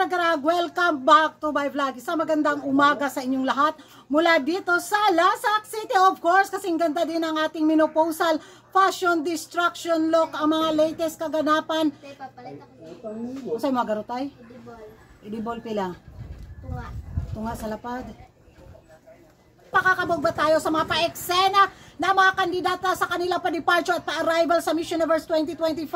karag-karag, welcome back to my vlog. Isang magandang umaga sa inyong lahat mula dito sa Lasak City, of course, kasing ganda din ang ating menopausal fashion destruction look, ang mga latest kaganapan. Masay mga garutay? Idibol pila? Tunga sa lapad. Pakakabog ba tayo sa mga pa-eksena na mga kandidata sa kanilang pa-departure at pa-arrival sa Miss Universe 2025?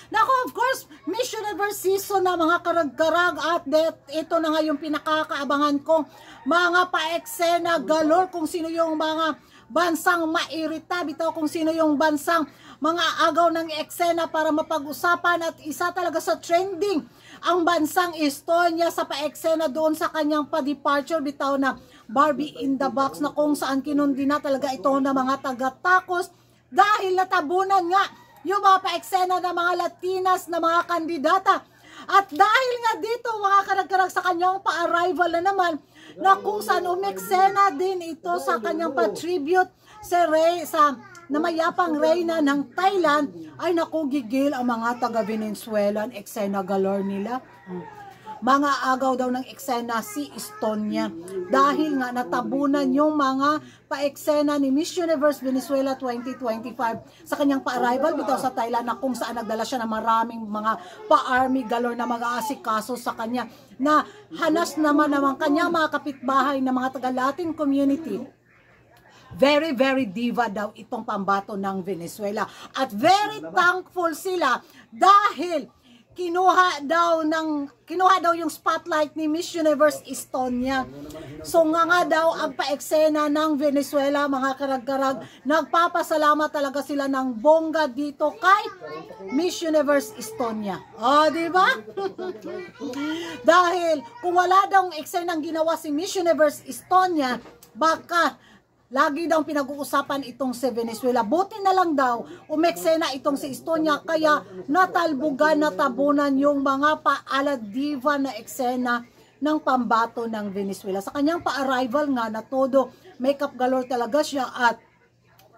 Nako, of course, Miss Universe season na mga karag-karag at ito na nga yung pinakakaabangan kong mga pa-eksena galore, kung sino yung mga bansang mairita, bitaw kung sino yung bansang mga agaw ng eksena para mapag-usapan, at isa talaga sa trending ang bansang Estonia sa pa-eksena doon sa kanyang pa-departure, bitaw na Barbie in the box, na kung saan kinundi na talaga ito na mga taga-takos dahil natabunan nga yung mga pa-eksena na mga Latinas na mga kandidata. At dahil nga dito mga karag-karag sa kanyang pa-arrival na naman, na kung saan umeksena din ito sa kanyang pa-tribute sa namayapang reyna ng Thailand, ay naku, gigil ang mga taga-Venezuelan eksena galore nila. Mga agaw daw ng eksena si Estonia dahil nga natabunan yung mga pa-eksena ni Miss Universe Venezuela 2025 sa kanyang pa-arrival bitaw sa Thailand, na kung saan nagdala siya ng maraming mga pa-army galore na mag-aasikaso sa kanya, na hanas naman kanyang mga kapitbahay na mga taga-Latin community. Very, very diva daw itong pambato ng Venezuela. At very thankful sila dahil kinuha daw yung spotlight ni Miss Universe Estonia. So nga daw ang pa-eksena ng Venezuela, mga karag-karag, nagpapasalamat talaga sila ng bongga dito kay Miss Universe Estonia. Oh, di ba? Dahil kung wala daw ang eksenang ginawa si Miss Universe Estonia, baka lagi daw pinag-uusapan itong si Venezuela. Buti na lang daw umeksena itong si Estonia, kaya natalbugan, natabunan yung mga pa-ala-diva na eksena ng pambato ng Venezuela. Sa kanyang pa-arrival nga na todo makeup galore talaga siya, at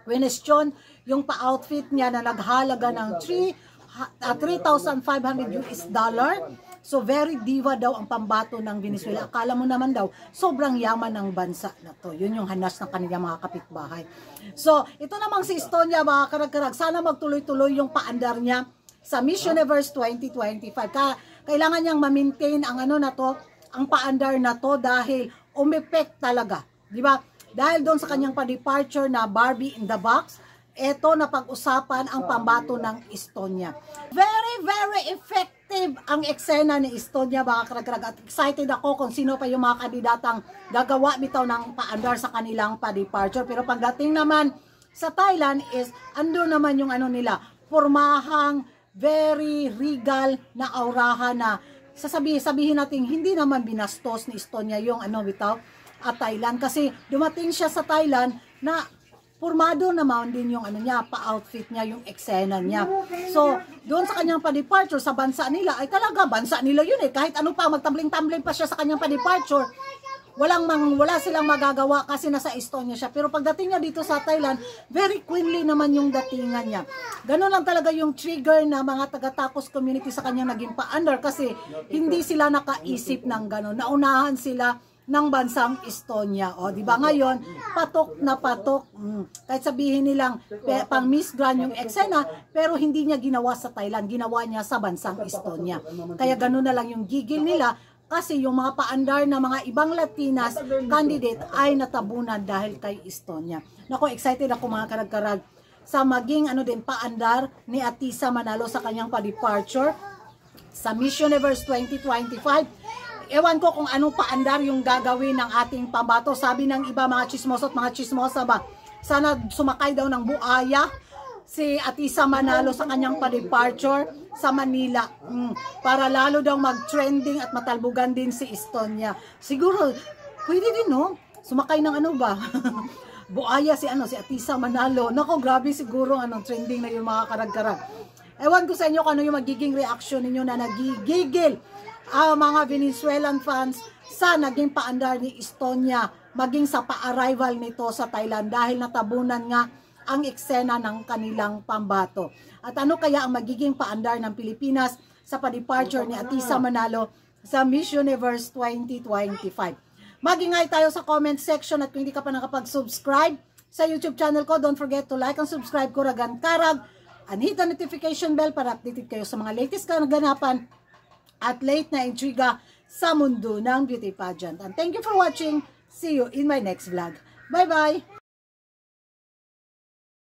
question yung pa-outfit niya na naghalaga ng 3,500 US dollar. So very diva daw ang pambato ng Venezuela. Akala mo naman daw sobrang yaman ng bansa na to. Yun yung hanas ng kanilang mga kapitbahay. So ito namang si Estonia, mga karag-karag, sana magtuloy-tuloy yung paandar niya sa Miss Universe 2025. Kailangan niyang ma-maintain ang ang paandar na to dahil umepek talaga, di ba? Dahil doon sa kanyang pa-departure na Barbie in the box, eto na pag-usapan ang pambato ng Estonia. Very, very effective ang eksena ni Estonia, mga karag-karag, at excited ako kung sino pa yung mga kandidatang gagawa bitaw ng paandar sa kanilang pa-departure. Pero pagdating naman sa Thailand is ando naman yung nila, pormahang very regal na aurahan na sabihin natin hindi naman binastos ni Estonia yung bitaw at Thailand, kasi dumating siya sa Thailand na formado naman din yung niya, pa-outfit niya, yung eksena niya. So, doon sa kanyang pa-departure sa bansa nila, ay talaga bansa nila yun kahit ano pa, magtambling-tambling pa siya sa kanyang pa-departure, wala silang magagawa kasi nasa Estonia siya. Pero pagdating niya dito sa Thailand, very queenly naman yung datingan niya. Ganon lang talaga yung trigger na mga taga-Takos community sa kanyang naging pa-under, kasi hindi sila nakaisip ng ganon. Naunahan sila ng bansang Estonia. O, di ba ngayon, patok na patok. Kahit sabihin nilang pang Miss Grand yung eksena, pero hindi niya ginawa sa Thailand, ginawa niya sa bansang Estonia. Kaya gano'n na lang yung gigil nila, kasi yung mga paandar na mga ibang Latinas candidate ay natabunan dahil kay Estonia. Naku, excited ako mga karag-karag sa maging paandar ni Atisa Manalo sa kanyang pa-departure sa Miss Universe 2025. Ewan ko kung anong paandar yung gagawin ng ating pambato. Sabi ng iba, mga chismoso at mga chismosa ba, sana sumakay daw ng buaya si Atisa Manalo sa kanyang pa-departure sa Manila, para lalo daw mag-trending at matalbugan din si Estonia. Siguro pwede din, no? Sumakay ng buaya si Atisa Manalo. Nako, grabe siguro trending na yung mga karag-karag. Ewan ko sa inyo kung ano yung magiging reaction ninyo na nagigigil ang mga Venezuelan fans sa naging paandar ni Estonia, maging sa pa-arrival nito sa Thailand, dahil natabunan nga ang eksena ng kanilang pambato. At ano kaya ang magiging paandar ng Pilipinas sa pa-departure ni Atisa Manalo sa Miss Universe 2025. Mag-ingay tayo sa comment section at kung hindi ka pa nakapag-subscribe sa YouTube channel ko, don't forget to like and subscribe ko, Ragan Karag, and hit the notification bell para updated kayo sa mga latest kaganapan at late na intriga sa mundo ng beauty pageant. And thank you for watching. See you in my next vlog. Bye-bye!